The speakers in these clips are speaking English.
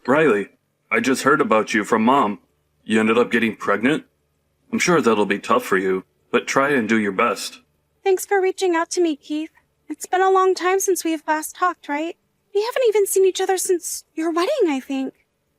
Riley, I just heard about you from Mom. You ended up getting pregnant? I'm sure that'll be tough for you, but try and do your best. Thanks for reaching out to me, Keith. It's been a long time since we've last talked, right? We haven't even seen each other since your wedding, I think.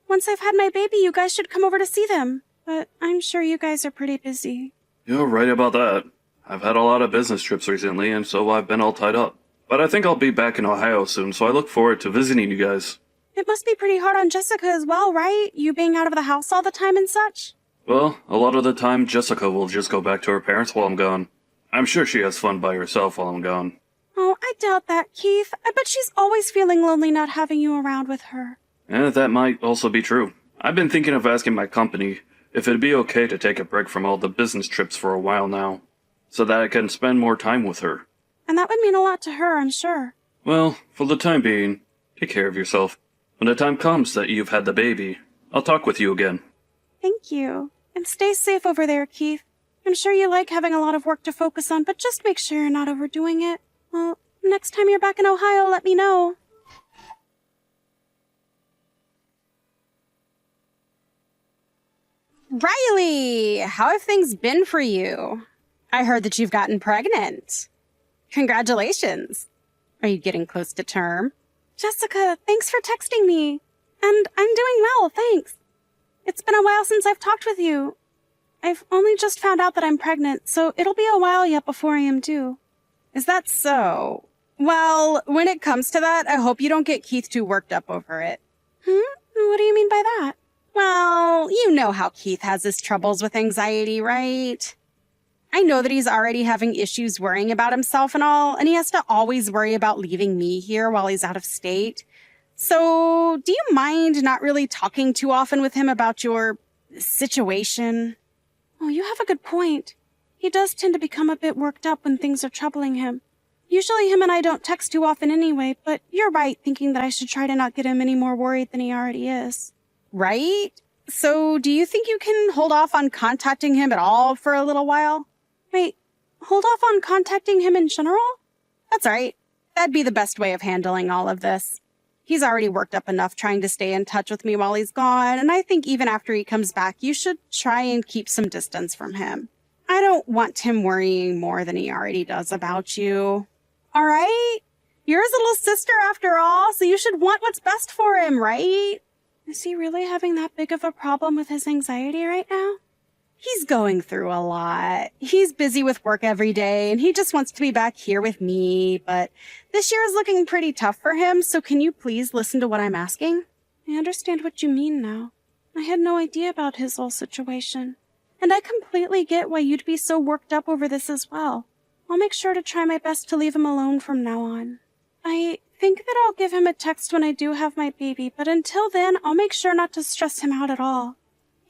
Once I've had my baby, you guys should come over to see them. But I'm sure you guys are pretty busy. You're right about that. I've had a lot of business trips recently, and so I've been all tied up. But I think I'll be back in Ohio soon, so I look forward to visiting you guys. It must be pretty hard on Jessica as well, right? You being out of the house all the time and such? Well, a lot of the time, Jessica will just go back to her parents while I'm gone. I'm sure she has fun by herself while I'm gone. Oh, I doubt that, Keith. I bet she's always feeling lonely not having you around with her. That might also be true. I've been thinking of asking my company if it'd be okay to take a break from all the business trips for a while now, so that I can spend more time with her. And that would mean a lot to her, I'm sure. Well, for the time being, take care of yourself. When the time comes that you've had the baby, I'll talk with you again. Thank you. And stay safe over there, Keith. I'm sure you like having a lot of work to focus on, but just make sure you're not overdoing it. Well, next time you're back in Ohio, let me know. Riley, how have things been for you? I heard that you've gotten pregnant. Congratulations. Are you getting close to term? Jessica, thanks for texting me. And I'm doing well, thanks. It's been a while since I've talked with you. I've only just found out that I'm pregnant, so it'll be a while yet before I am due. Is that so? Well, when it comes to that, I hope you don't get Keith too worked up over it. What do you mean by that? Well, you know how Keith has his troubles with anxiety, right? I know that he's already having issues worrying about himself and all, and he has to always worry about leaving me here while he's out of state. So, do you mind not really talking too often with him about your situation? Oh, you have a good point. He does tend to become a bit worked up when things are troubling him. Usually him and I don't text too often anyway, but you're right thinking that I should try to not get him any more worried than he already is. Right? So, do you think you can hold off on contacting him at all for a little while? Wait, hold off on contacting him in general? That's right. That'd be the best way of handling all of this. He's already worked up enough trying to stay in touch with me while he's gone, and I think even after he comes back, you should try and keep some distance from him. I don't want him worrying more than he already does about you. All right? You're his little sister after all, so you should want what's best for him, right? Is he really having that big of a problem with his anxiety right now? He's going through a lot. He's busy with work every day, and he just wants to be back here with me, but this year is looking pretty tough for him, so can you please listen to what I'm asking? I understand what you mean now. I had no idea about his whole situation. And I completely get why you'd be so worked up over this as well. I'll make sure to try my best to leave him alone from now on. I think that I'll give him a text when I do have my baby, but until then, I'll make sure not to stress him out at all.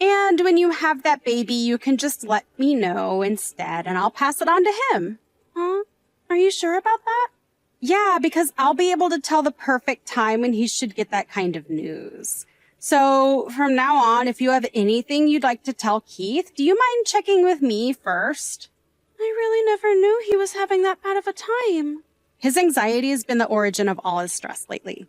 And when you have that baby, you can just let me know instead, and I'll pass it on to him. Huh? Are you sure about that? Yeah, because I'll be able to tell the perfect time when he should get that kind of news. So from now on, if you have anything you'd like to tell Keith, do you mind checking with me first? I really never knew he was having that bad of a time. His anxiety has been the origin of all his stress lately.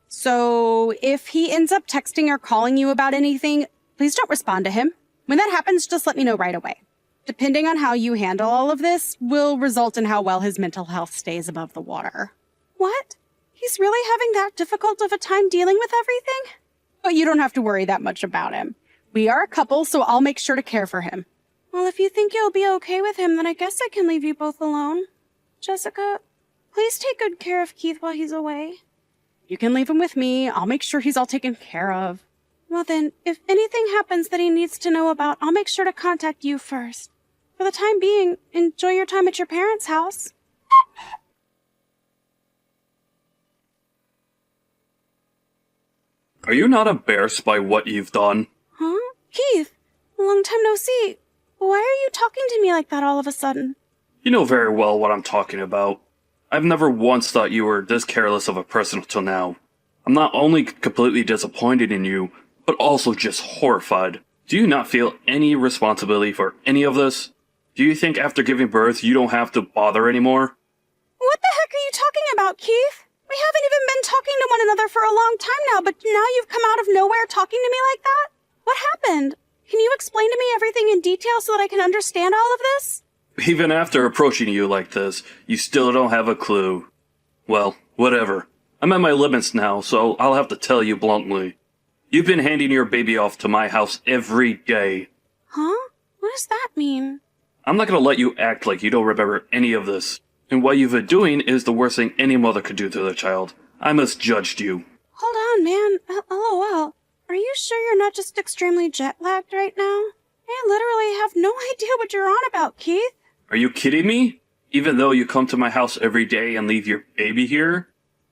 So if he ends up texting or calling you about anything, please don't respond to him. When that happens, just let me know right away. Depending on how you handle all of this will result in how well his mental health stays above the water. What? He's really having that difficult of a time dealing with everything? But you don't have to worry that much about him. We are a couple, so I'll make sure to care for him. Well, if you think you'll be okay with him, then I guess I can leave you both alone. Jessica, please take good care of Keith while he's away. You can leave him with me. I'll make sure he's all taken care of. Well then, if anything happens that he needs to know about, I'll make sure to contact you first. For the time being, enjoy your time at your parents' house. Are you not embarrassed by what you've done? Huh? Keith, long time no see. Why are you talking to me like that all of a sudden? You know very well what I'm talking about. I've never once thought you were this careless of a person until now. I'm not only completely disappointed in you, but also just horrified. Do you not feel any responsibility for any of this? Do you think after giving birth you don't have to bother anymore? What the heck are you talking about, Keith? We haven't even been talking to one another for a long time now, but now you've come out of nowhere talking to me like that? What happened? Can you explain to me everything in detail so that I can understand all of this? Even after approaching you like this, you still don't have a clue. Well, whatever. I'm at my limits now, so I'll have to tell you bluntly. You've been handing your baby off to my house every day. Huh? What does that mean? I'm not gonna let you act like you don't remember any of this. And what you've been doing is the worst thing any mother could do to their child. I misjudged you. Hold on, man. LOL. Are you sure you're not just extremely jet-lagged right now? I literally have no idea what you're on about, Keith. Are you kidding me? Even though you come to my house every day and leave your baby here?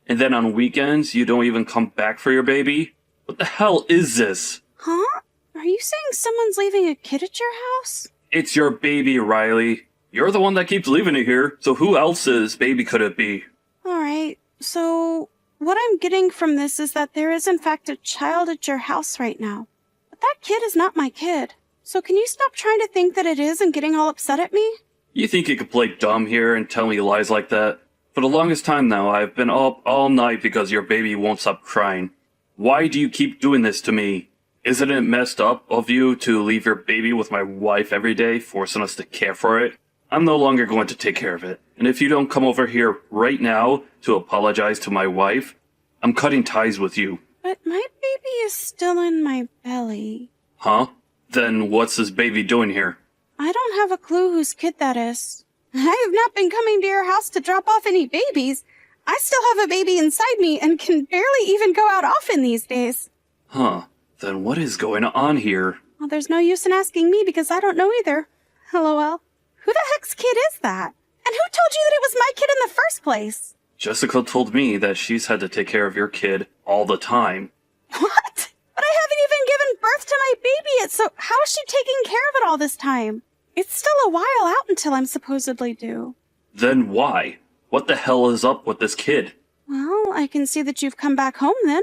And then on weekends, you don't even come back for your baby? What the hell is this? Huh? Are you saying someone's leaving a kid at your house? It's your baby, Riley. You're the one that keeps leaving it here, so who else's baby could it be? Alright, so what I'm getting from this is that there is in fact a child at your house right now. But that kid is not my kid. So can you stop trying to think that it is and getting all upset at me? You think you could play dumb here and tell me lies like that? For the longest time now, I've been up all night because your baby won't stop crying. Why do you keep doing this to me? Isn't it messed up of you to leave your baby with my wife every day, forcing us to care for it? I'm no longer going to take care of it. And if you don't come over here right now to apologize to my wife, I'm cutting ties with you. But my baby is still in my belly. Huh? Then what's this baby doing here? I don't have a clue whose kid that is. I have not been coming to your house to drop off any babies. I still have a baby inside me and can barely even go out often these days. Huh. Then what is going on here? Well, there's no use in asking me because I don't know either. LOL. Who the heck's kid is that? And who told you that it was my kid in the first place? Jessica told me that she's had to take care of your kid all the time. What? But I haven't even given birth to my baby yet, so how is she taking care of it all this time? It's still a while out until I'm supposedly due. Then why? What the hell is up with this kid? Well, I can see that you've come back home then.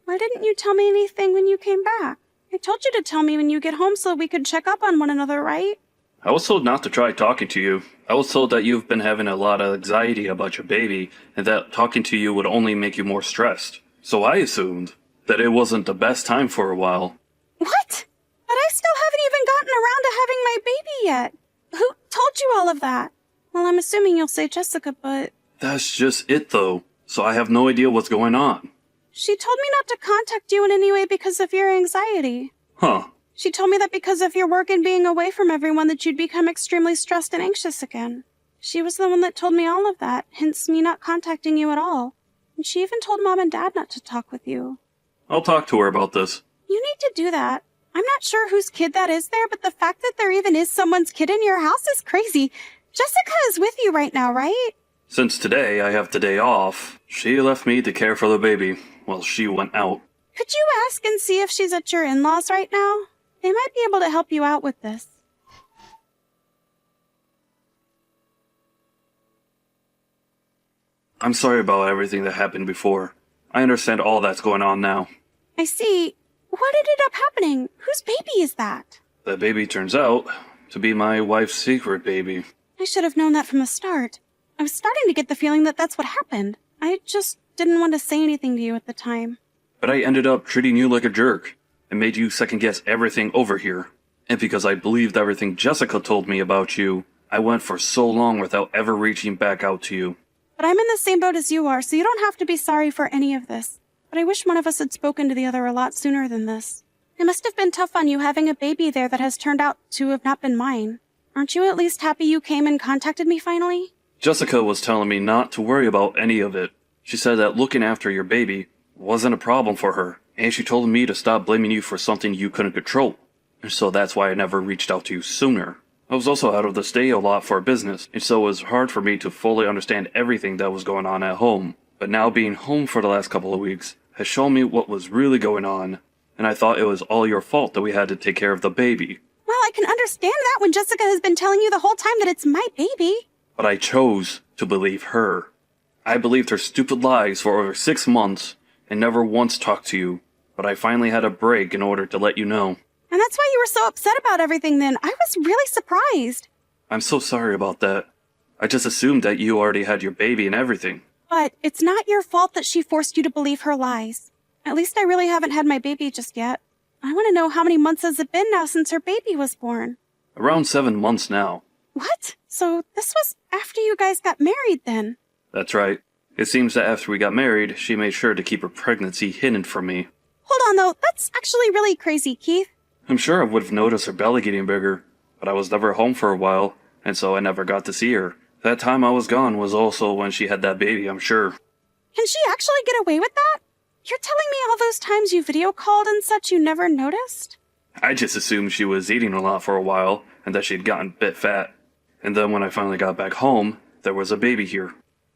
Why didn't you tell me anything when you came back? I told you to tell me when you get home so we could check up on one another, right? I was told not to try talking to you. I was told that you've been having a lot of anxiety about your baby, and that talking to you would only make you more stressed. So I assumed that it wasn't the best time for a while. What? But I still haven't even gotten around to having my baby yet. Who told you all of that? Well, I'm assuming you'll say Jessica, but... That's just it, though. So I have no idea what's going on. She told me not to contact you in any way because of your anxiety. Huh. She told me that because of your work and being away from everyone that you'd become extremely stressed and anxious again. She was the one that told me all of that, hence me not contacting you at all. And she even told Mom and Dad not to talk with you. I'll talk to her about this. You need to do that. I'm not sure whose kid that is there, but the fact that there even is someone's kid in your house is crazy. Jessica is with you right now, right? Since today I have the day off, she left me to care for the baby while she went out. Could you ask and see if she's at your in-laws right now? They might be able to help you out with this. I'm sorry about everything that happened before. I understand all that's going on now. I see. What ended up happening? Whose baby is that? The baby turns out to be my wife's secret baby. I should have known that from the start. I was starting to get the feeling that that's what happened. I just didn't want to say anything to you at the time. But I ended up treating you like a jerk and made you second-guess everything over here. And because I believed everything Jessica told me about you, I went for so long without ever reaching back out to you. But I'm in the same boat as you are, so you don't have to be sorry for any of this. But I wish one of us had spoken to the other a lot sooner than this. It must have been tough on you having a baby there that has turned out to have not been mine. Aren't you at least happy you came and contacted me finally? Jessica was telling me not to worry about any of it. She said that looking after your baby wasn't a problem for her, and she told me to stop blaming you for something you couldn't control. And so that's why I never reached out to you sooner. I was also out of the state a lot for business, and so it was hard for me to fully understand everything that was going on at home. But now being home for the last couple of weeks has shown me what was really going on, and I thought it was all your fault that we had to take care of the baby. Well, I can understand that when Jessica has been telling you the whole time that it's my baby. But I chose to believe her. I believed her stupid lies for over 6 months and never once talked to you, but I finally had a break in order to let you know. And that's why you were so upset about everything then. I was really surprised. I'm so sorry about that. I just assumed that you already had your baby and everything. But it's not your fault that she forced you to believe her lies. At least I really haven't had my baby just yet. I want to know how many months has it been now since her baby was born. Around 7 months now. What? So this was after you guys got married then? That's right. It seems that after we got married, she made sure to keep her pregnancy hidden from me. Hold on though, that's actually really crazy, Keith. I'm sure I would have noticed her belly getting bigger, but I was never home for a while, and so I never got to see her. That time I was gone was also when she had that baby, I'm sure. Can she actually get away with that? You're telling me all those times you video called and such you never noticed? I just assumed she was eating a lot for a while, and that she'd gotten a bit fat. And then when I finally got back home, there was a baby here.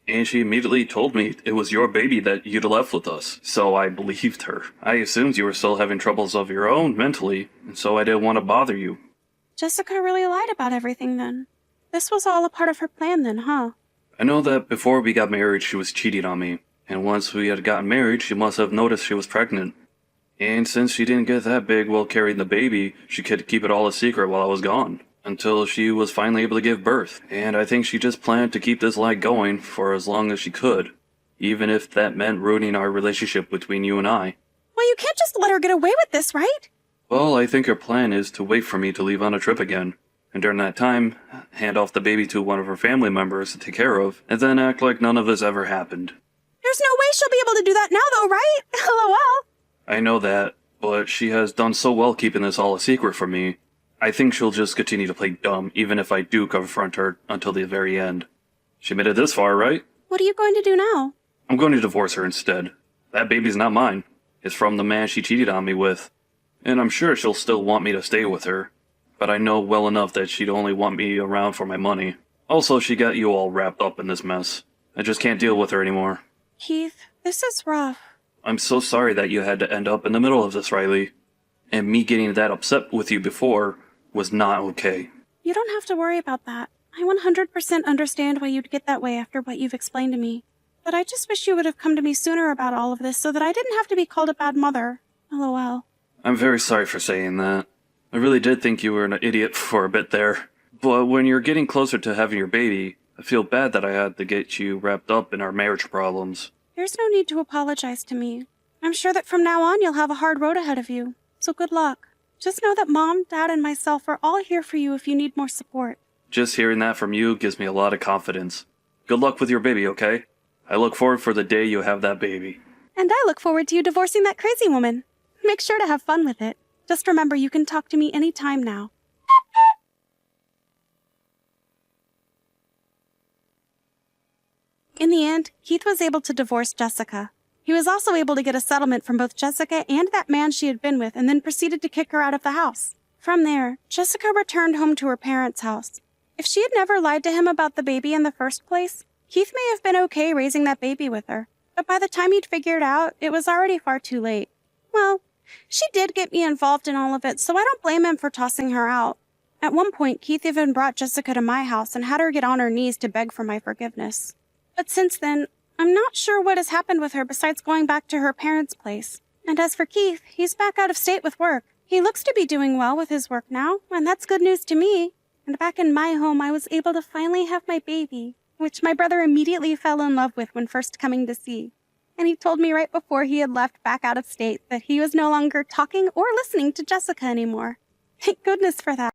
And she immediately told me it was your baby that you'd left with us, so I believed her. I assumed you were still having troubles of your own mentally, and so I didn't want to bother you. Jessica really lied about everything then. This was all a part of her plan then, huh? I know that before we got married she was cheating on me, and once we had gotten married she must have noticed she was pregnant. And since she didn't get that big while carrying the baby, she could keep it all a secret while I was gone. Until she was finally able to give birth. And I think she just planned to keep this lie going for as long as she could. Even if that meant ruining our relationship between you and I. Well, you can't just let her get away with this, right? Well, I think her plan is to wait for me to leave on a trip again. And during that time, hand off the baby to one of her family members to take care of, and then act like none of this ever happened. There's no way she'll be able to do that now though, right? LOL. I know that, but she has done so well keeping this all a secret from me. I think she'll just continue to play dumb, even if I do confront her until the very end. She made it this far, right? What are you going to do now? I'm going to divorce her instead. That baby's not mine. It's from the man she cheated on me with. And I'm sure she'll still want me to stay with her. But I know well enough that she'd only want me around for my money. Also, she got you all wrapped up in this mess. I just can't deal with her anymore. Keith, this is rough. I'm so sorry that you had to end up in the middle of this, Riley. And me getting that upset with you before was not okay. You don't have to worry about that. I 100% understand why you'd get that way after what you've explained to me. But I just wish you would have come to me sooner about all of this so that I didn't have to be called a bad mother. LOL. I'm very sorry for saying that. I really did think you were an idiot for a bit there. But when you're getting closer to having your baby, I feel bad that I had to get you wrapped up in our marriage problems. There's no need to apologize to me. I'm sure that from now on you'll have a hard road ahead of you. So good luck. Just know that Mom, Dad, and myself are all here for you if you need more support. Just hearing that from you gives me a lot of confidence. Good luck with your baby, okay? I look forward for the day you have that baby. And I look forward to you divorcing that crazy woman. Make sure to have fun with it. Just remember you can talk to me anytime now. In the end, Keith was able to divorce Jessica. He was also able to get a settlement from both Jessica and that man she had been with and then proceeded to kick her out of the house. From there, Jessica returned home to her parents' house. If she had never lied to him about the baby in the first place, Keith may have been okay raising that baby with her. But by the time he'd figured out, it was already far too late. Well, she did get me involved in all of it, so I don't blame him for tossing her out. At one point, Keith even brought Jessica to my house and had her get on her knees to beg for my forgiveness. But since then, I'm not sure what has happened with her besides going back to her parents' place. And as for Keith, he's back out of state with work. He looks to be doing well with his work now, and that's good news to me. And back in my home, I was able to finally have my baby, which my brother immediately fell in love with when first coming to see. And he told me right before he had left back out of state that he was no longer talking or listening to Jessica anymore. Thank goodness for that.